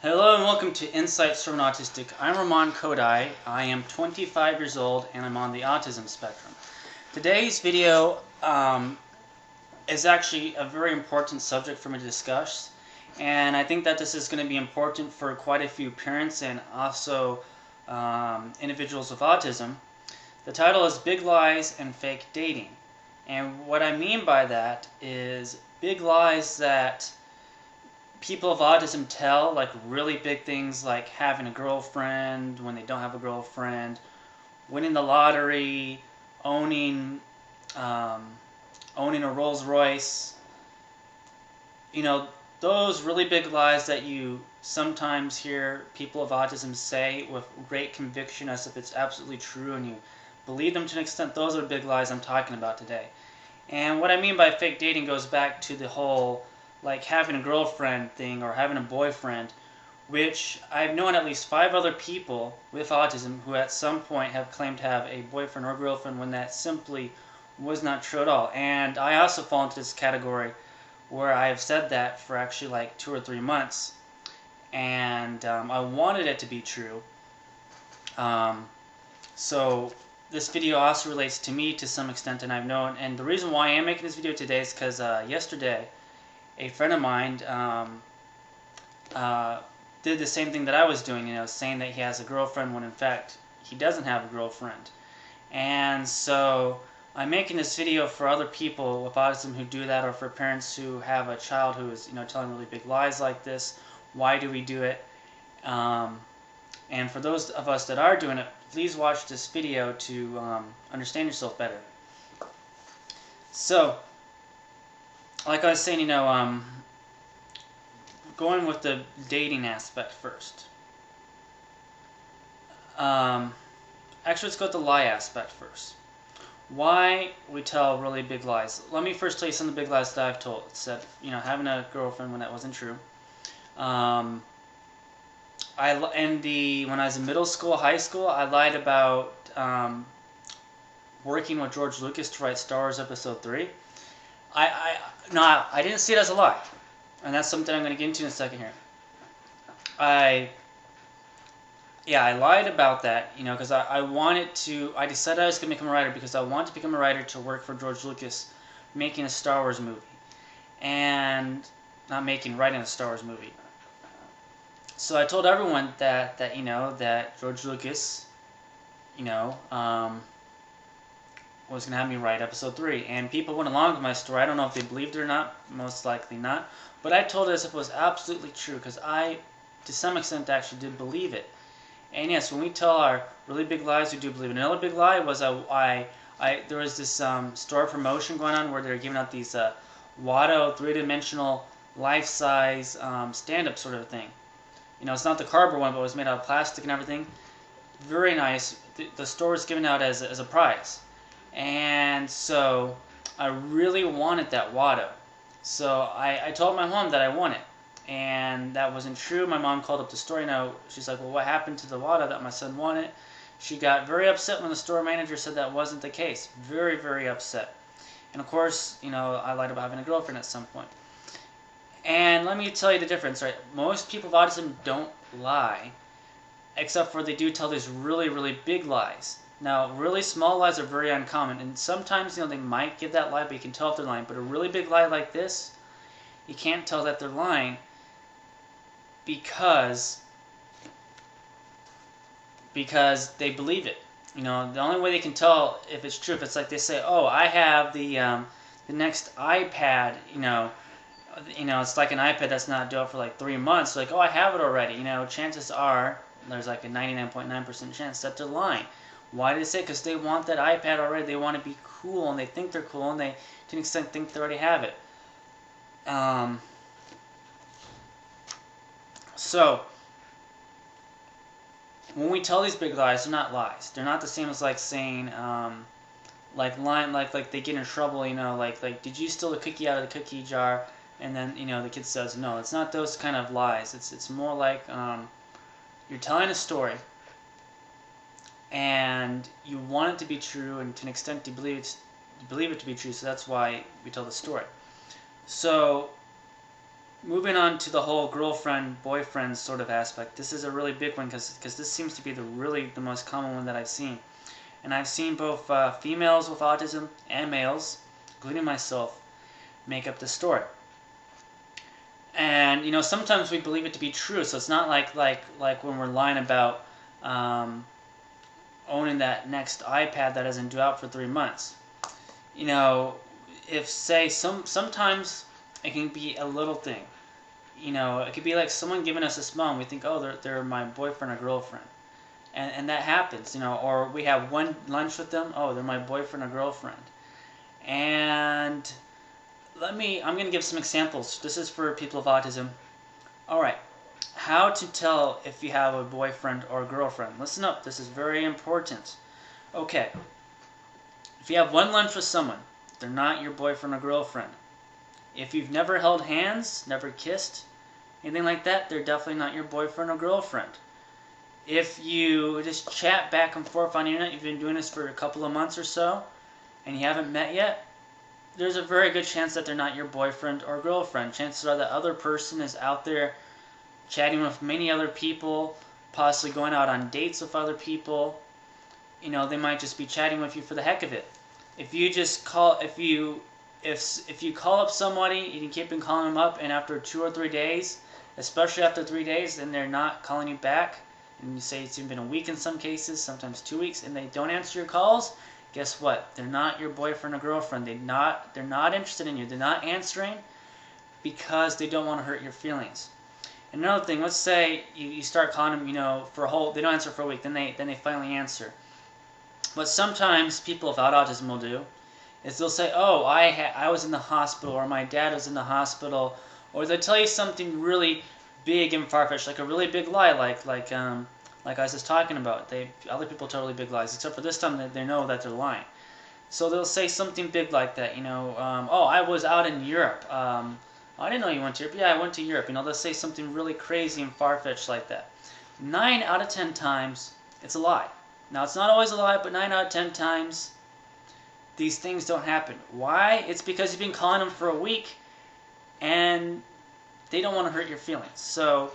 Hello and welcome to Insights from an Autistic. I'm Arman Khodaei. I am 25 years old and I'm on the autism spectrum. Today's video is actually a very important subject for me to discuss, and I think that this is going to be important for quite a few parents and also individuals with autism. The title is Big Lies and Fake Dating, and what I mean by that is big lies that people of autism tell, like really big things like having a girlfriend when they don't have a girlfriend, winning the lottery, owning owning a Rolls Royce. Those really big lies that you sometimes hear people of autism say with great conviction as if it's absolutely true and you believe them to an extent. Those are big lies I'm talking about today. And what I mean by fake dating goes back to the whole like having a girlfriend thing or having a boyfriend, which I've known at least 5 other people with autism who at some point have claimed to have a boyfriend or girlfriend when that simply was not true at all. And I also fall into this category where I have said that for actually like 2 or 3 months, and I wanted it to be true. So this video also relates to me to some extent, and I've known, and the reason why I am making this video today is because yesterday a friend of mine did the same thing that I was doing, saying that he has a girlfriend when in fact he doesn't have a girlfriend. And so I'm making this video for other people with autism who do that, or for parents who have a child who is telling really big lies like this. Why do we do it? And for those of us that are doing it, please watch this video to understand yourself better. So, like I was saying, going with the dating aspect first. Actually, let's go with the lie aspect first. Why we tell really big lies. Let me first tell you some of the big lies that I've told. It said, having a girlfriend when that wasn't true. When I was in middle school, high school, I lied about working with George Lucas to write Star Wars Episode 3. I didn't see it as a lie, and that's something I'm going to get into in a second here. I lied about that, because I decided I was going to become a writer because I wanted to become a writer to work for George Lucas making a Star Wars movie, and writing a Star Wars movie. So I told everyone that George Lucas, was going to have me write Episode 3. And people went along with my story. I don't know if they believed it or not. Most likely not. But I told it as if it was absolutely true, because I, to some extent, actually did believe it. And yes, when we tell our really big lies, we do believe it. Another big lie was there was this store promotion going on where they were giving out these Watto 3-dimensional life-size stand-up sort of thing. It's not the cardboard one, but it was made out of plastic and everything. Very nice. The store was given out as a prize. And so I really wanted that Watto. So I told my mom that I won it. And that wasn't true. My mom called up the store. She's like, well, what happened to the Watto that my son won it? She got very upset when the store manager said that wasn't the case. Very, very upset. And of course, I lied about having a girlfriend at some point. And let me tell you the difference, right? Most people with autism don't lie, except for they do tell these really, really big lies. Now, really small lies are very uncommon, and sometimes, they might give that lie, but you can tell if they're lying. But a really big lie like this, you can't tell that they're lying because they believe it. The only way they can tell if it's true, if it's like they say, oh, I have the next iPad, it's like an iPad that's not due out for like 3 months. Like, oh, I have it already. Chances are there's like a 99.9% chance that they're lying. Why did they say? Because they want that iPad already. They want to be cool, and they think they're cool, and they, to an extent, think they already have it. So, when we tell these big lies, they're not lies. They're not the same as like saying, like lying, like they get in trouble. Like did you steal a cookie out of the cookie jar? And then the kid says no. It's not those kind of lies. It's more like you're telling a story, and you want it to be true, and to an extent you believe it to be true. So that's why we tell the story. So moving on to the whole girlfriend, boyfriend sort of aspect. This is a really big one because this seems to be the most common one that I've seen. And I've seen both females with autism and males, including myself, make up the story. And sometimes we believe it to be true. So it's not like when we're lying about owning that next iPad that doesn't due out for 3 months. If say sometimes it can be a little thing. It could be like someone giving us a smile and we think, oh, they're my boyfriend or girlfriend. And that happens, or we have one lunch with them, oh, they're my boyfriend or girlfriend. And I'm going to give some examples. This is for people with autism. Alright, how to tell if you have a boyfriend or girlfriend. Listen up, this is very important. Okay, if you have one lunch with someone, they're not your boyfriend or girlfriend. If you've never held hands, never kissed, anything like that, they're definitely not your boyfriend or girlfriend. If you just chat back and forth on the internet, you've been doing this for a couple of months or so, and you haven't met yet, there's a very good chance that they're not your boyfriend or girlfriend. Chances are the other person is out there chatting with many other people, possibly going out on dates with other people. They might just be chatting with you for the heck of it. If you call up somebody, you can keep on calling them up, and after 2 or 3 days, especially after 3 days, then they're not calling you back, and you say it's even been a week in some cases, sometimes 2 weeks, and they don't answer your calls, guess what? They're not your boyfriend or girlfriend. They're not interested in you. They're not answering because they don't want to hurt your feelings. And another thing, let's say you start calling them, they don't answer for a week, then they finally answer. What sometimes people without autism will do is they'll say, oh, I was in the hospital, or my dad was in the hospital, or they'll tell you something really big and far-fetched, like a really big lie, like I was just talking about. Other people tell really big lies, except for this time they know that they're lying. So they'll say something big like that, oh, I was out in Europe. I didn't know you went to Europe. Yeah, I went to Europe. They'll say something really crazy and far-fetched like that. 9 out of 10 times, it's a lie. Now, it's not always a lie, but 9 out of 10 times, these things don't happen. Why? It's because you've been calling them for a week, and they don't want to hurt your feelings. So,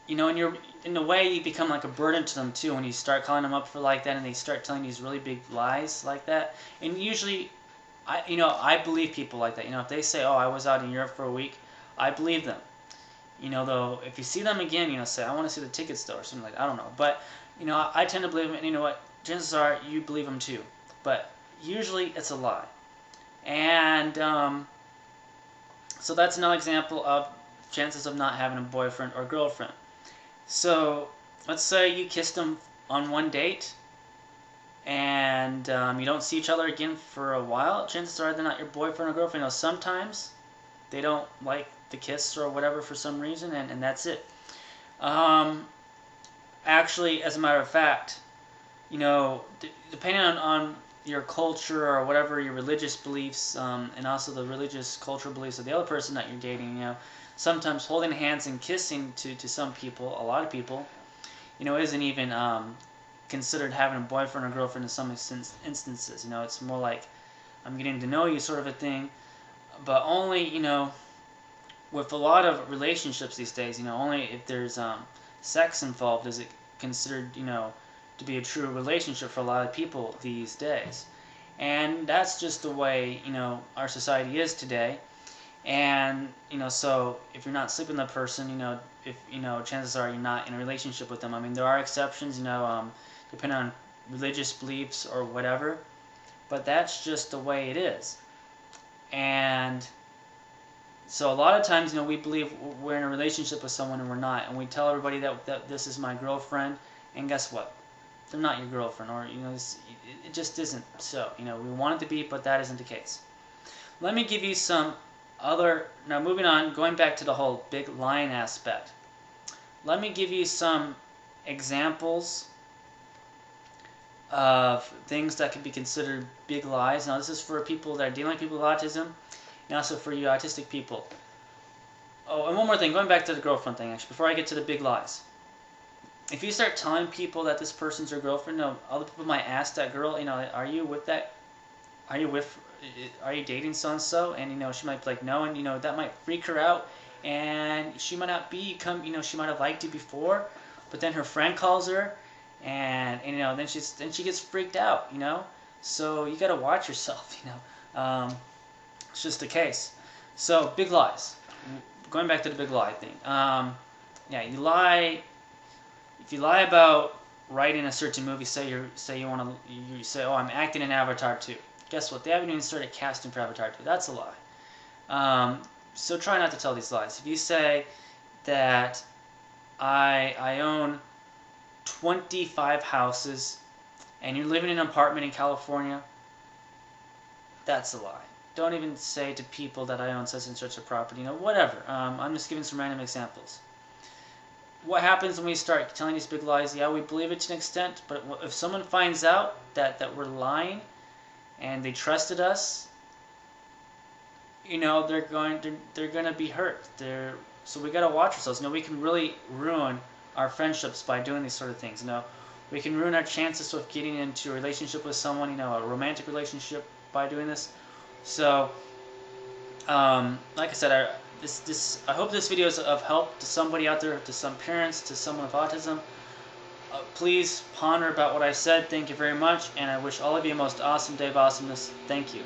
in a way, you become like a burden to them too when you start calling them up for like that, and they start telling these really big lies like that. And usually, I believe people like that. If they say, "Oh, I was out in Europe for a week," I believe them. Though, if you see them again, say, "I want to see the tickets though," or something like I don't know. But I tend to believe them, and you know what? Chances are you believe them too. But usually, it's a lie. And so that's another example of chances of not having a boyfriend or girlfriend. So let's say you kissed them on one date, and you don't see each other again for a while. Chances are they're not your boyfriend or girlfriend. Sometimes they don't like the kiss or whatever for some reason, and that's it. Actually, as a matter of fact, depending on your culture or whatever your religious beliefs, and also the religious cultural beliefs of the other person that you're dating, sometimes holding hands and kissing to some people, a lot of people, isn't even considered having a boyfriend or girlfriend in some instances. It's more like I'm getting to know you sort of a thing, but only, with a lot of relationships these days, only if there's sex involved is it considered, to be a true relationship for a lot of people these days. And that's just the way, our society is today. And, so if you're not sleeping with the person, if, chances are you're not in a relationship with them. I mean, there are exceptions, depending on religious beliefs or whatever, but that's just the way it is. And so a lot of times, we believe we're in a relationship with someone and we're not, and we tell everybody that this is my girlfriend, and guess what? They're not your girlfriend, or, it just isn't so. We want it to be, but that isn't the case. Let me give you some now moving on, going back to the whole big lying aspect. Let me give you some examples of things that could be considered big lies. Now, this is for people that are dealing with people with autism, and also for you autistic people. Oh, and one more thing, going back to the girlfriend thing, actually, before I get to the big lies. If you start telling people that this person's your girlfriend, other people might ask that girl, are you dating so-and-so? And, she might be like, no, and, that might freak her out, and she might not she might have liked you before, but then her friend calls her, and then she gets freaked out, So you gotta watch yourself, It's just the case. So big lies. Going back to the big lie thing. Yeah, you lie. If you lie about writing a certain movie, say you say, oh, I'm acting in Avatar 2. Guess what? They haven't even started casting for Avatar 2. That's a lie. So try not to tell these lies. If you say that I own 25 houses and you're living in an apartment in California, that's a lie. Don't even say to people that I own such and such a property, whatever. I'm just giving some random examples. What happens when we start telling these big lies? Yeah, we believe it to an extent, but if someone finds out that we're lying and they trusted us, they're going to be hurt. So we got to watch ourselves. We can really ruin our friendships by doing these sort of things. We can ruin our chances of getting into a relationship with someone, a romantic relationship, by doing this. So, like I said, I hope this video is of help to somebody out there, to some parents, to someone with autism. Please ponder about what I said. Thank you very much, and I wish all of you a most awesome day of awesomeness. Thank you.